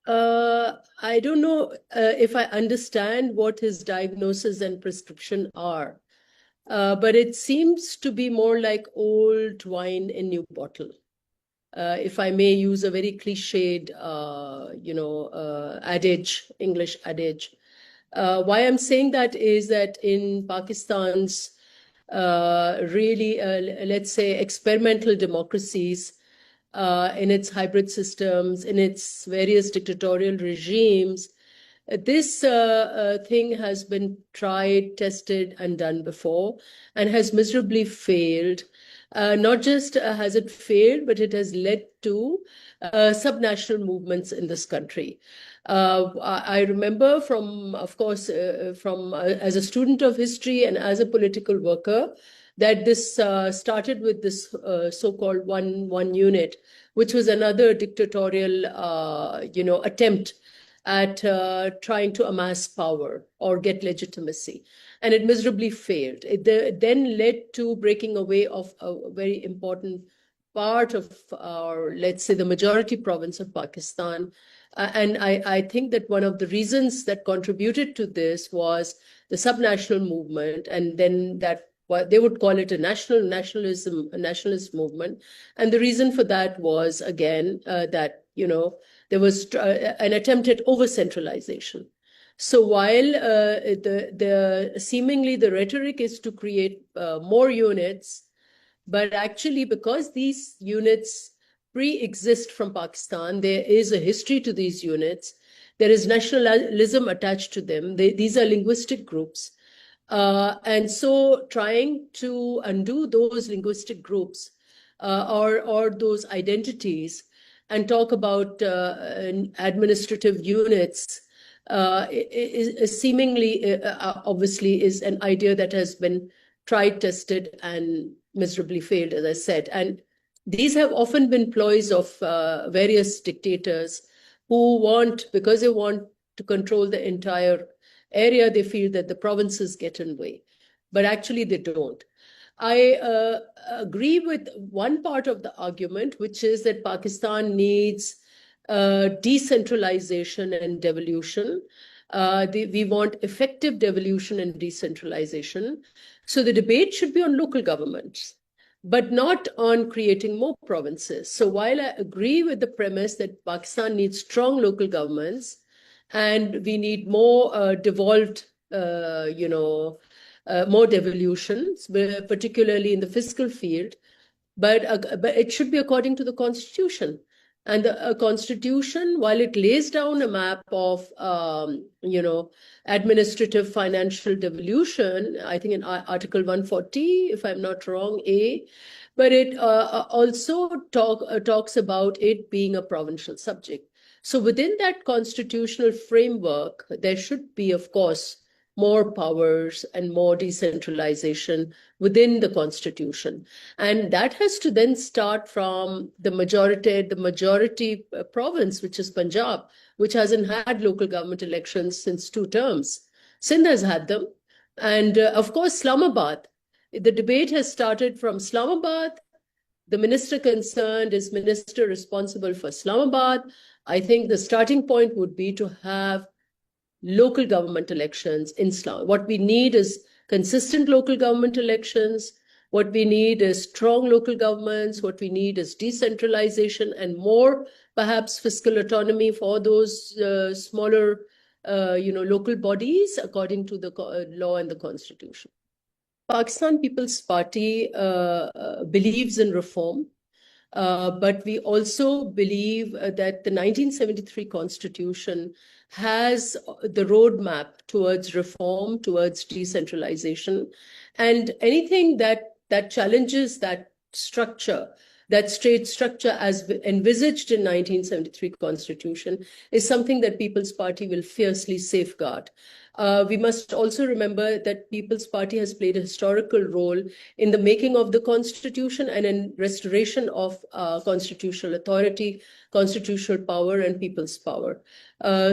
I don't know if I understand what his diagnosis and prescription are, but it seems to be more like old wine in new bottle. If I may use a very cliched, adage, English adage. Why I'm saying that is that in Pakistan's really, let's say, experimental democracies, in its hybrid systems, in its various dictatorial regimes, this thing has been tried, tested, and done before, and has miserably failed. Not just has it failed, but it has led to subnational movements in this country. I remember from, of course, as a student of history and as a political worker, that this started with this so-called one unit, which was another dictatorial, attempt at trying to amass power or get legitimacy. And it miserably failed. It then led to breaking away of a very important part of our, let's say, the majority province of Pakistan. And I think that one of the reasons that contributed to this was the subnational movement, and then that they would call it a nationalist movement. And the reason for that was, again, that, there was an attempt at over-centralization. So while seemingly the rhetoric is to create more units, but actually because these units pre-exist from Pakistan, there is a history to these units, there is nationalism attached to them, these are linguistic groups. And so trying to undo those linguistic groups or those identities and talk about administrative units is seemingly, obviously, is an idea that has been tried, tested, and miserably failed, as I said. And these have often been ploys of various dictators who want, because they want to control the entire area, they feel that the provinces get in the way. But actually, they don't. I agree with one part of the argument, which is that Pakistan needs decentralization and devolution. We want effective devolution and decentralization. So the debate should be on local governments, but not on creating more provinces. So while I agree with the premise that Pakistan needs strong local governments and we need more devolved, more devolutions, particularly in the fiscal field, but it should be according to the Constitution. And the Constitution, while it lays down a map of, administrative financial devolution, I think in Article 140, if I'm not wrong, A, but it also talks about it being a provincial subject. So within that constitutional framework, there should be, of course, more powers and more decentralization within the Constitution. And that has to then start from the majority province, which is Punjab, which hasn't had local government elections since 2 terms. Sindh has had them. And of course, Islamabad. The debate has started from Islamabad. The minister concerned is minister responsible for Islamabad. I think the starting point would be to have local government elections in Islam. What we need is consistent local government elections. What we need is strong local governments. What we need is decentralization and more, perhaps, fiscal autonomy for those smaller, local bodies according to the law and the Constitution. Pakistan People's Party believes in reform. But we also believe that the 1973 Constitution has the roadmap towards reform, towards decentralization, and anything that challenges that structure, that state structure as envisaged in 1973 Constitution, is something that People's Party will fiercely safeguard. We must also remember that People's Party has played a historical role in the making of the Constitution and in restoration of constitutional authority, constitutional power, and people's power.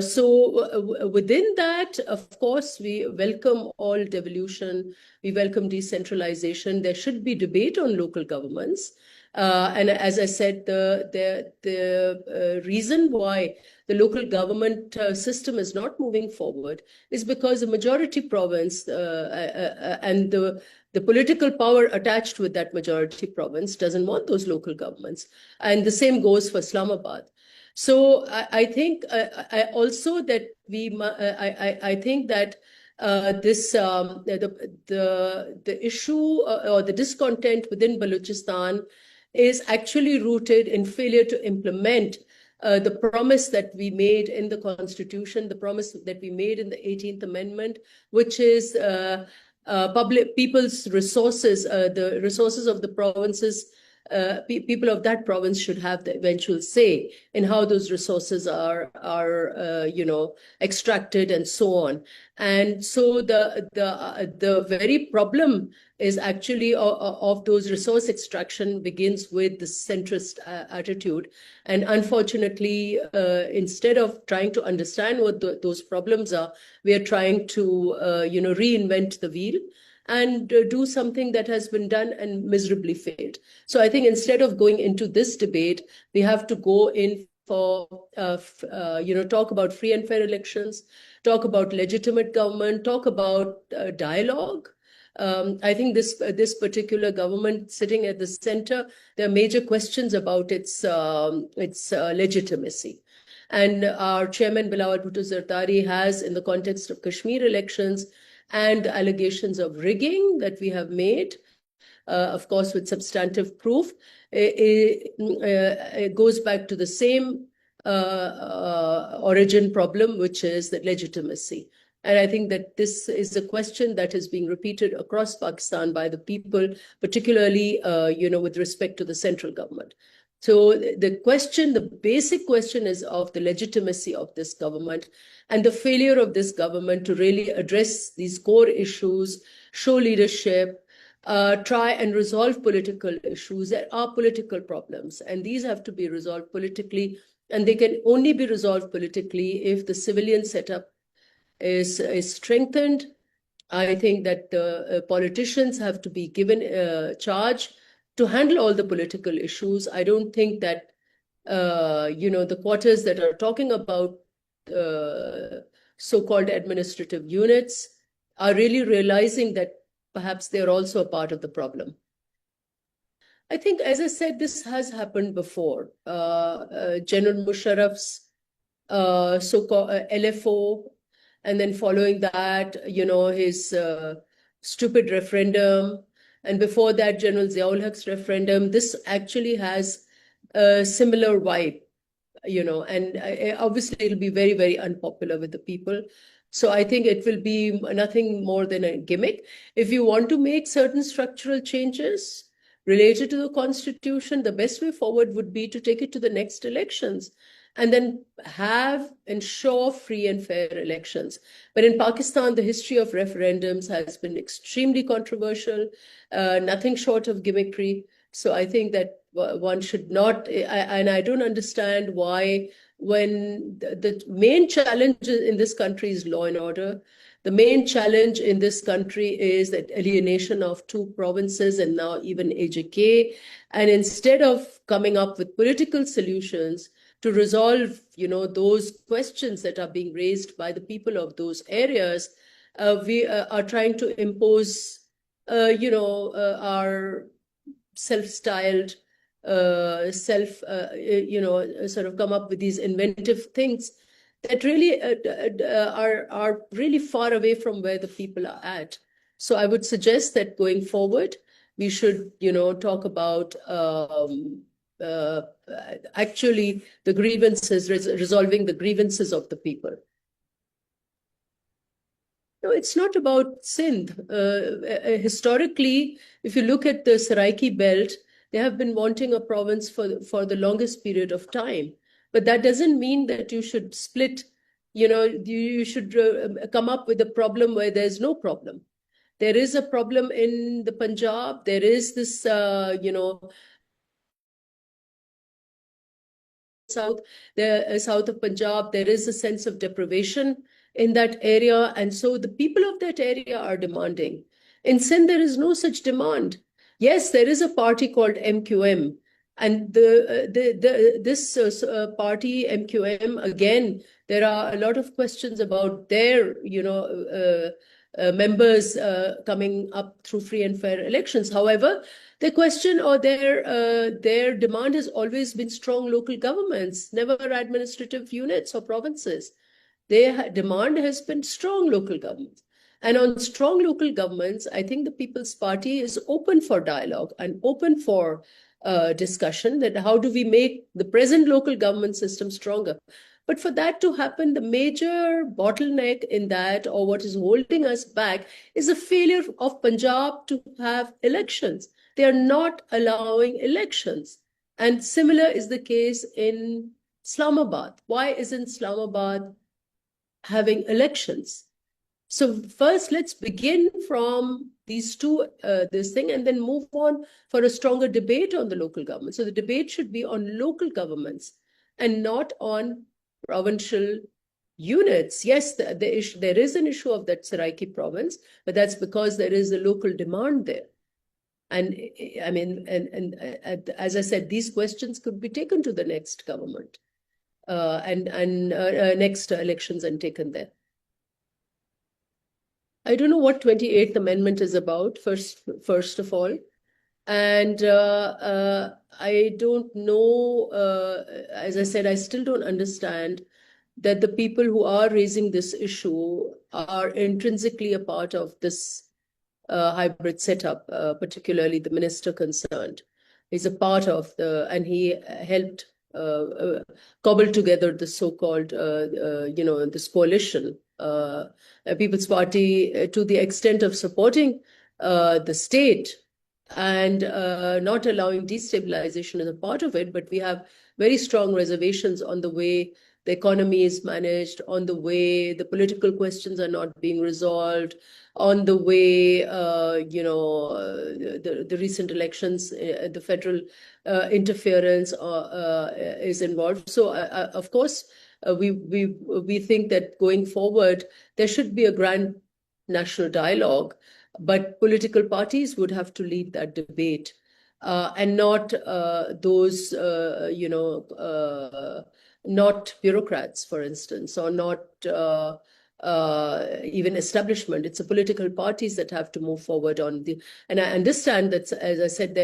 So within that, of course, we welcome all devolution, we welcome decentralization. There should be debate on local governments. And as I said, the reason why the local government system is not moving forward is because the majority province and the political power attached with that majority province doesn't want those local governments. And the same goes for Islamabad. So I think also that I think that the issue or the discontent within Balochistan is actually rooted in failure to implement the promise that we made in the Constitution, the promise that we made in the 18th Amendment, which is people's resources, the resources of the provinces. People of that province should have the eventual say in how those resources are extracted and so on. And so the very problem is actually of those resource extraction begins with the centrist attitude. And unfortunately, instead of trying to understand what those problems are, we are trying to reinvent the wheel and do something that has been done and miserably failed. So I think instead of going into this debate, we have to go in for, talk about free and fair elections, talk about legitimate government, talk about dialogue. I think this particular government sitting at the center, there are major questions about its legitimacy. And our chairman, Bilawal Bhutto Zardari, has, in the context of Kashmir elections, and allegations of rigging that we have made, of course, with substantive proof, it goes back to the same origin problem, which is the legitimacy. And I think that this is a question that is being repeated across Pakistan by the people, particularly, with respect to the central government. So the basic question is of the legitimacy of this government and the failure of this government to really address these core issues, show leadership, try and resolve political issues. There are political problems, and these have to be resolved politically, and they can only be resolved politically if the civilian setup is strengthened. I think that the politicians have to be given charge to handle all the political issues. I don't think that, the quarters that are talking about so-called administrative units are really realizing that perhaps they're also a part of the problem. I think, as I said, this has happened before. General Musharraf's so-called LFO, and then following that, his stupid referendum, and before that, General Ziaul Haq's referendum. This actually has a similar vibe, and obviously it'll be very, very unpopular with the people. So I think it will be nothing more than a gimmick. If you want to make certain structural changes related to the Constitution, the best way forward would be to take it to the next elections and then have ensure free and fair elections. But in Pakistan, the history of referendums has been extremely controversial, nothing short of gimmickry. So I think that one should not, and I don't understand why, when the main challenge in this country is law and order, the main challenge in this country is that alienation of two provinces and now even AJK. And instead of coming up with political solutions to resolve, those questions that are being raised by the people of those areas, we are trying to impose, our self-styled, sort of come up with these inventive things that really are really far away from where the people are at. So I would suggest that going forward, we should, talk about actually the grievances, resolving the grievances of the people. No, it's not about Sindh. Historically, if you look at the Saraiki belt, they have been wanting a province for the longest period of time. But that doesn't mean that you should split, you should come up with a problem where there's no problem. There is a problem in the Punjab. There is this, south of Punjab. There is a sense of deprivation in that area. And so the people of that area are demanding. In Sindh, there is no such demand. Yes, there is a party called MQM, And this party, MQM, again, there are a lot of questions about their, members coming up through free and fair elections. However, their question or their demand has always been strong local governments, never administrative units or provinces. Their demand has been strong local governments. And on strong local governments, I think the People's Party is open for dialogue and open for discussion that how do we make the present local government system stronger. But for that to happen, the major bottleneck in that, or what is holding us back, is the failure of Punjab to have elections. They are not allowing elections. And similar is the case in Islamabad. Why isn't Islamabad having elections? So first, let's begin from these two, this thing, and then move on for a stronger debate on the local government. So the debate should be on local governments and not on provincial units. Yes, there is an issue of that Saraiki province, but that's because there is a local demand there. And I mean, and as I said, these questions could be taken to the next government and next elections and taken there. I don't know what 28th Amendment is about, first of all. And I don't know, as I said, I still don't understand that the people who are raising this issue are intrinsically a part of this hybrid setup, particularly the minister concerned. He's a part of and he helped cobble together the so-called, this coalition. People's Party, to the extent of supporting the state and not allowing destabilization as a part of it, but we have very strong reservations on the way the economy is managed, on the way the political questions are not being resolved, on the way, the recent elections, the federal interference is involved. So, of course, we think that going forward, there should be a grand national dialogue, but political parties would have to lead that debate and not those, not bureaucrats, for instance, or not even establishment. It's the political parties that have to move forward on and I understand that, as I said,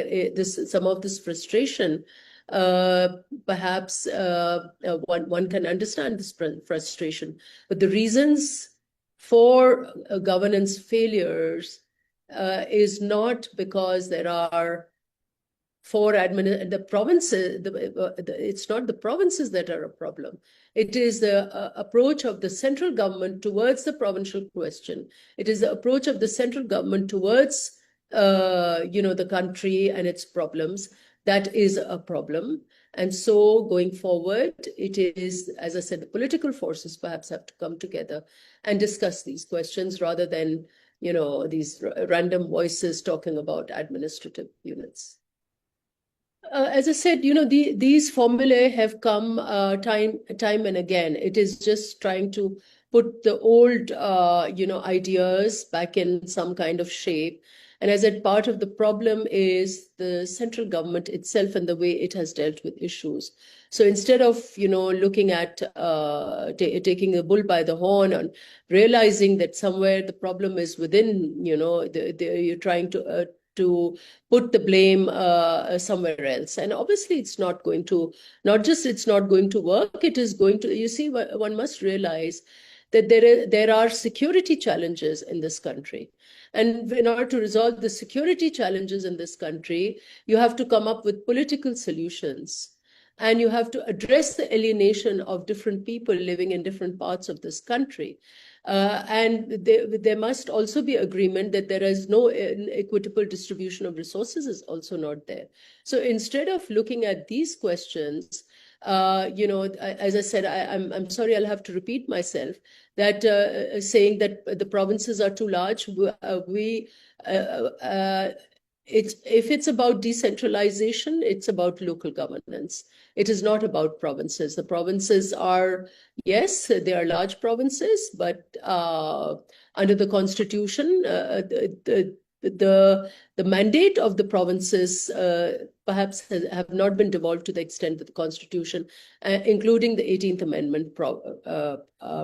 some of this frustration, perhaps one can understand this frustration, but the reasons for governance failures is not because there are the provinces, it's not the provinces that are a problem. It is the approach of the central government towards the provincial question. It is the approach of the central government towards, the country and its problems. That is a problem. And so going forward, it is, as I said, the political forces perhaps have to come together and discuss these questions rather than, these random voices talking about administrative units. As I said, these formulae have come time and again. It is just trying to put the old, ideas back in some kind of shape. And as I said, part of the problem is the central government itself and the way it has dealt with issues. So instead of, looking at taking the bull by the horn and realizing that somewhere the problem is within, you're trying to put the blame somewhere else. And obviously it's not going to, it's not going to work, it is going to, you see, one must realize that there are security challenges in this country. And in order to resolve the security challenges in this country, you have to come up with political solutions. And you have to address the alienation of different people living in different parts of this country. And there must also be agreement that there is no equitable distribution of resources is also not there. So instead of looking at these questions, as I said, I'm sorry, I'll have to repeat myself, that saying that the provinces are too large, if it's about decentralization, it's about local governance. It is not about provinces. The provinces are, yes, they are large provinces, but under the constitution, the mandate of the provinces perhaps have not been devolved to the extent that the Constitution, including the 18th Amendment,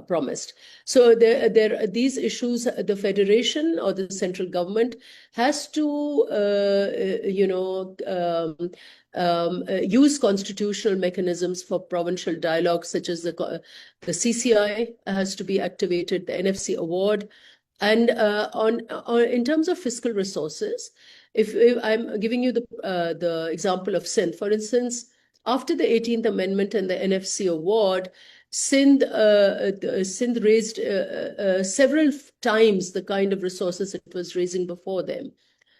promised. So these issues, the federation or the central government has to, use constitutional mechanisms for provincial dialogue, such as the CCI has to be activated, the NFC award. And in terms of fiscal resources, if I'm giving you the example of Sindh, for instance, after the 18th Amendment and the NFC award, Sindh raised several times the kind of resources it was raising before them.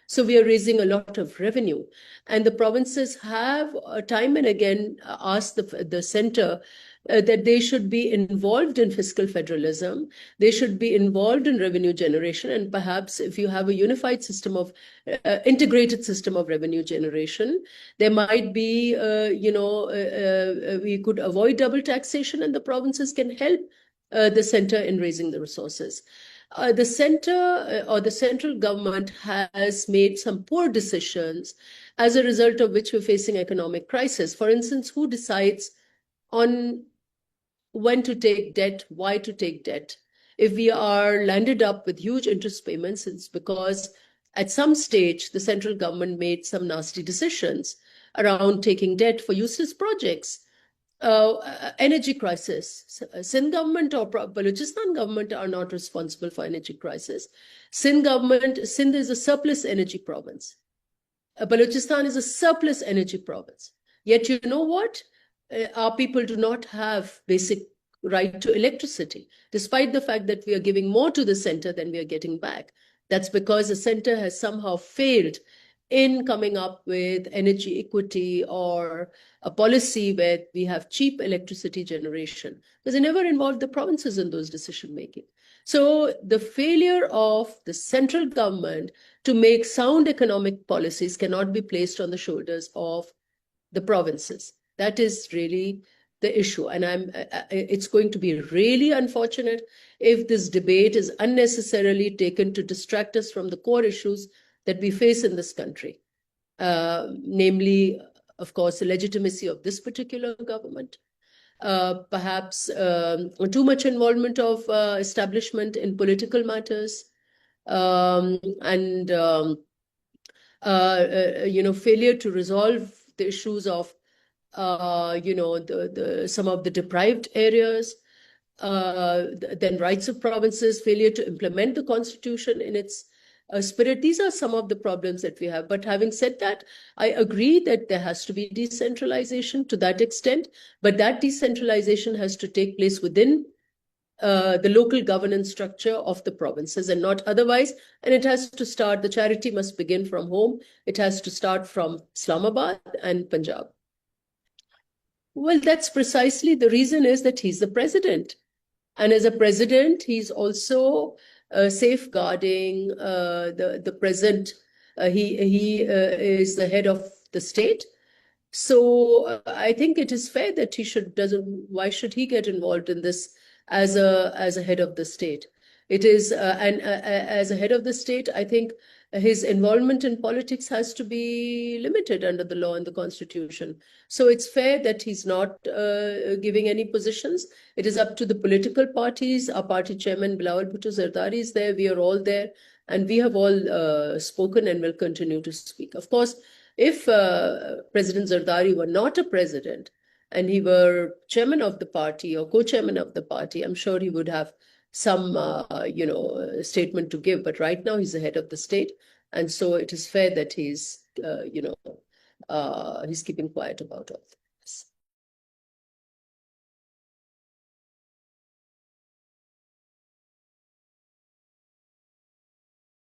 So we are raising a lot of revenue. And the provinces have time and again asked the center that they should be involved in fiscal federalism. They should be involved in revenue generation. And perhaps if you have a unified system of, integrated system of revenue generation, there might be, we could avoid double taxation, and the provinces can help the center in raising the resources. The center or the central government has made some poor decisions, as a result of which we're facing economic crisis. For instance, who decides on when to take debt, why to take debt? If we are landed up with huge interest payments, it's because at some stage the central government made some nasty decisions around taking debt for useless projects. Energy crisis. Sindh government or Balochistan government are not responsible for energy crisis. Sindh is a surplus energy province. Balochistan is a surplus energy province. Yet you know what? Our people do not have basic right to electricity, despite the fact that we are giving more to the center than we are getting back. That's because the center has somehow failed in coming up with energy equity or a policy where we have cheap electricity generation, because they never involved the provinces in those decision making. So the failure of the central government to make sound economic policies cannot be placed on the shoulders of the provinces. That is really the issue. And it's going to be really unfortunate if this debate is unnecessarily taken to distract us from the core issues that we face in this country, namely, of course, the legitimacy of this particular government, perhaps too much involvement of establishment in political matters, and failure to resolve the issues of some of the deprived areas, then rights of provinces, failure to implement the constitution in its spirit. These are some of the problems that we have. But having said that, I agree that there has to be decentralization to that extent, but that decentralization has to take place within the local governance structure of the provinces and not otherwise. And it has to start, the charity must begin from home. It has to start from Islamabad and Punjab. Well, that's precisely the reason is that he's the president. And as a president, he's also safeguarding the present. He is the head of the state. So I think it is fair that why should he get involved in this as a head of the state? It is, and as a head of the state, I think his involvement in politics has to be limited under the law and the constitution. So it's fair that he's not giving any positions. It is up to the political parties. Our party chairman, Bilawal Bhutto Zardari, is there. We are all there. And we have all spoken and will continue to speak. Of course, if President Zardari were not a president and he were chairman of the party or co-chairman of the party, I'm sure he would have some, statement to give. But right now he's the head of the state. And so it is fair that he's, he's keeping quiet about all this.